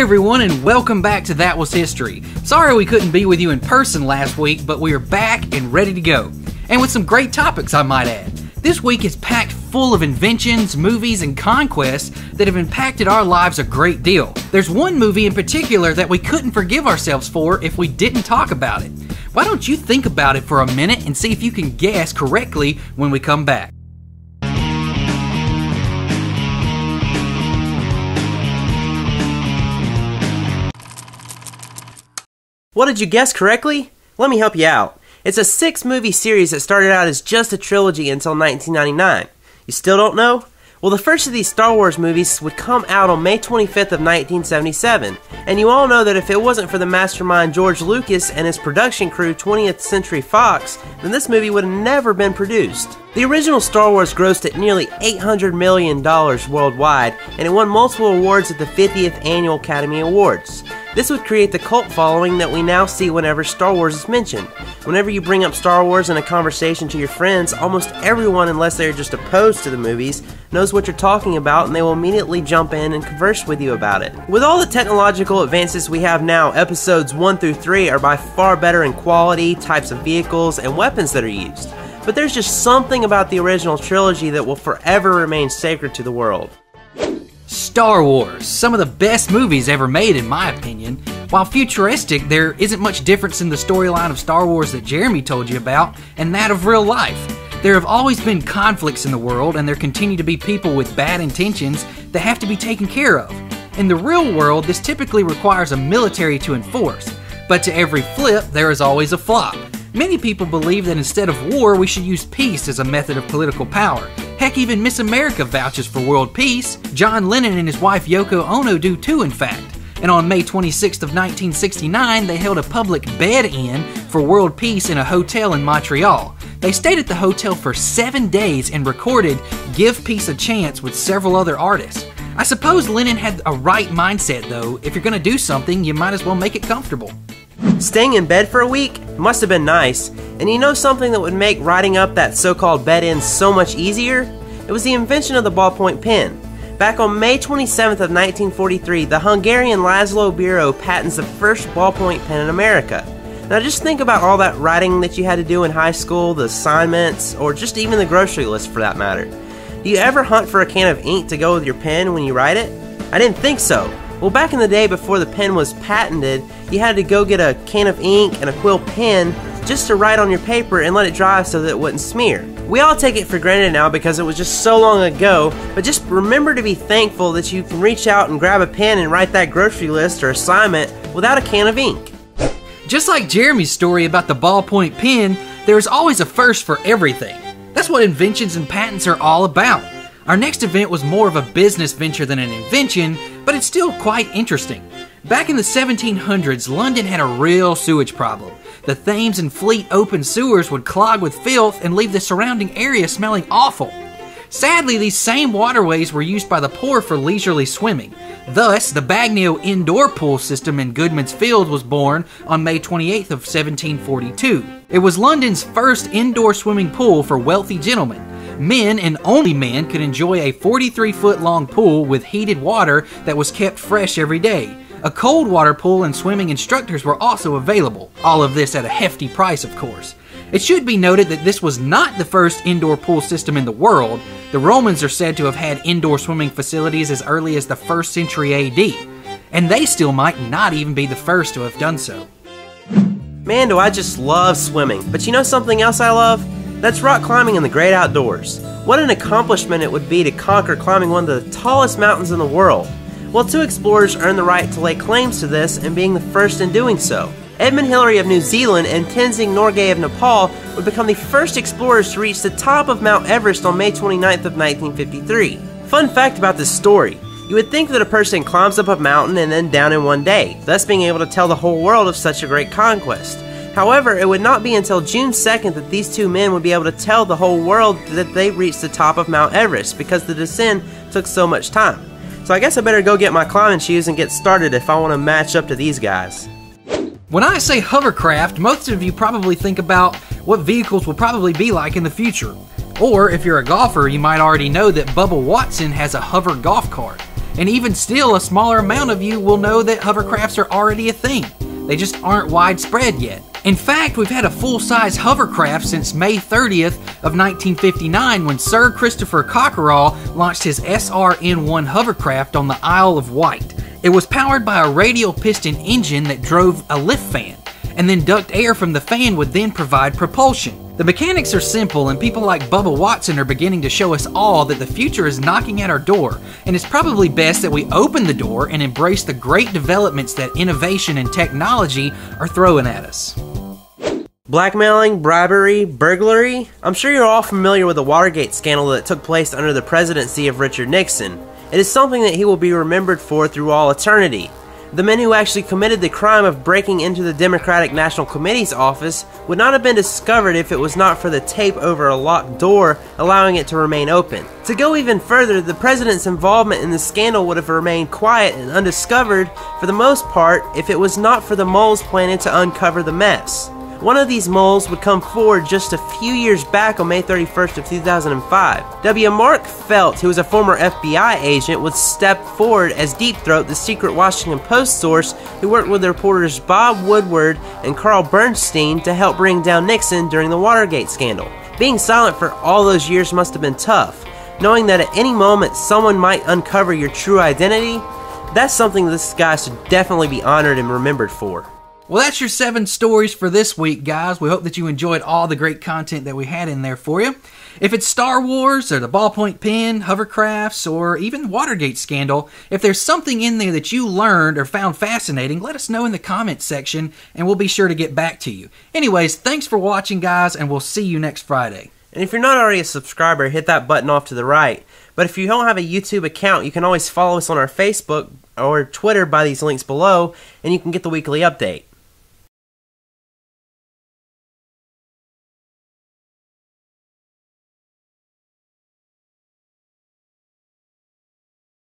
Hey everyone, and welcome back to That Was History. Sorry we couldn't be with you in person last week, but we are back and ready to go. And with some great topics, I might add. This week is packed full of inventions, movies, and conquests that have impacted our lives a great deal. There's one movie in particular that we couldn't forgive ourselves for if we didn't talk about it. Why don't you think about it for a minute and see if you can guess correctly when we come back. What did you guess correctly? Let me help you out. It's a 6-movie series that started out as just a trilogy until 1999. You still don't know? Well, the first of these Star Wars movies would come out on May 25th of 1977, and you all know that if it wasn't for the mastermind George Lucas and his production crew 20th Century Fox, then this movie would have never been produced. The original Star Wars grossed at nearly $800 million worldwide, and it won multiple awards at the 50th Annual Academy Awards. This would create the cult following that we now see whenever Star Wars is mentioned. Whenever you bring up Star Wars in a conversation to your friends, almost everyone, unless they're just opposed to the movies, knows what you're talking about, and they will immediately jump in and converse with you about it. With all the technological advances we have now, episodes 1 through 3 are by far better in quality, types of vehicles, and weapons that are used. But there's just something about the original trilogy that will forever remain sacred to the world. Star Wars, some of the best movies ever made in my opinion. While futuristic, there isn't much difference in the storyline of Star Wars that Jeremy told you about and that of real life. There have always been conflicts in the world, and there continue to be people with bad intentions that have to be taken care of. In the real world, this typically requires a military to enforce, but to every flip, there is always a flop. Many people believe that instead of war, we should use peace as a method of political power. Heck, even Miss America vouches for world peace. John Lennon and his wife Yoko Ono do too, in fact. And on May 26th of 1969, they held a public bed-in for world peace in a hotel in Montreal. They stayed at the hotel for 7 days and recorded Give Peace a Chance with several other artists. I suppose Lennon had a right mindset though. If you're gonna do something, you might as well make it comfortable. Staying in bed for a week must have been nice, and you know something that would make writing up that so-called bed-in so much easier? It was the invention of the ballpoint pen. Back on May 27th of 1943, the Hungarian Laszlo Biro patents the first ballpoint pen in America. Now just think about all that writing that you had to do in high school, the assignments, or just even the grocery list for that matter. Do you ever hunt for a can of ink to go with your pen when you write it? I didn't think so. Well, back in the day before the pen was patented, you had to go get a can of ink and a quill pen just to write on your paper and let it dry so that it wouldn't smear. We all take it for granted now because it was just so long ago, but just remember to be thankful that you can reach out and grab a pen and write that grocery list or assignment without a can of ink. Just like Jeremy's story about the ballpoint pen, there's always a first for everything. That's what inventions and patents are all about. Our next event was more of a business venture than an invention, but it's still quite interesting. Back in the 1700s, London had a real sewage problem. The Thames and Fleet open sewers would clog with filth and leave the surrounding area smelling awful. Sadly, these same waterways were used by the poor for leisurely swimming. Thus, the Bagnio indoor pool system in Goodman's Field was born on May 28th of 1742. It was London's first indoor swimming pool for wealthy gentlemen. Men, and only men, could enjoy a 43-foot-long pool with heated water that was kept fresh every day. A cold water pool and swimming instructors were also available. All of this at a hefty price, of course. It should be noted that this was not the first indoor pool system in the world. The Romans are said to have had indoor swimming facilities as early as the 1st century AD. And they still might not even be the first to have done so. Man, do I just love swimming. But you know something else I love? That's rock climbing in the great outdoors. What an accomplishment it would be to conquer climbing one of the tallest mountains in the world. Well, 2 explorers earned the right to lay claims to this, and being the first in doing so. Edmund Hillary of New Zealand and Tenzing Norgay of Nepal would become the first explorers to reach the top of Mount Everest on May 29th of 1953. Fun fact about this story. You would think that a person climbs up a mountain and then down in one day, thus being able to tell the whole world of such a great conquest. However, it would not be until June 2nd that these 2 men would be able to tell the whole world that they reached the top of Mount Everest because the descent took so much time. So I guess I better go get my climbing shoes and get started if I want to match up to these guys. When I say hovercraft, most of you probably think about what vehicles will probably be like in the future. Or if you're a golfer, you might already know that Bubba Watson has a hover golf cart. And even still, a smaller amount of you will know that hovercrafts are already a thing. They just aren't widespread yet. In fact, we've had a full-size hovercraft since May 30th of 1959 when Sir Christopher Cockerell launched his SRN-1 hovercraft on the Isle of Wight. It was powered by a radial piston engine that drove a lift fan, and then duct air from the fan would then provide propulsion. The mechanics are simple, and people like Bubba Watson are beginning to show us all that the future is knocking at our door, and it's probably best that we open the door and embrace the great developments that innovation and technology are throwing at us. Blackmailing, bribery, burglary. I'm sure you're all familiar with the Watergate scandal that took place under the presidency of Richard Nixon. It is something that he will be remembered for through all eternity. The men who actually committed the crime of breaking into the Democratic National Committee's office would not have been discovered if it was not for the tape over a locked door, allowing it to remain open. To go even further, the president's involvement in the scandal would have remained quiet and undiscovered for the most part if it was not for the moles planted to uncover the mess. One of these moles would come forward just a few years back on May 31st of 2005. W. Mark Felt, who was a former FBI agent, would step forward as Deep Throat, the secret Washington Post source who worked with the reporters Bob Woodward and Carl Bernstein to help bring down Nixon during the Watergate scandal. Being silent for all those years must have been tough. Knowing that at any moment someone might uncover your true identity, that's something this guy should definitely be honored and remembered for. Well, that's your 7 stories for this week, guys. We hope that you enjoyed all the great content that we had in there for you. If it's Star Wars, or the ballpoint pen, hovercrafts, or even Watergate scandal, if there's something in there that you learned or found fascinating, let us know in the comments section, and we'll be sure to get back to you. Anyways, thanks for watching, guys, and we'll see you next Friday. And if you're not already a subscriber, hit that button off to the right. But if you don't have a YouTube account, you can always follow us on our Facebook or Twitter by these links below, and you can get the weekly update.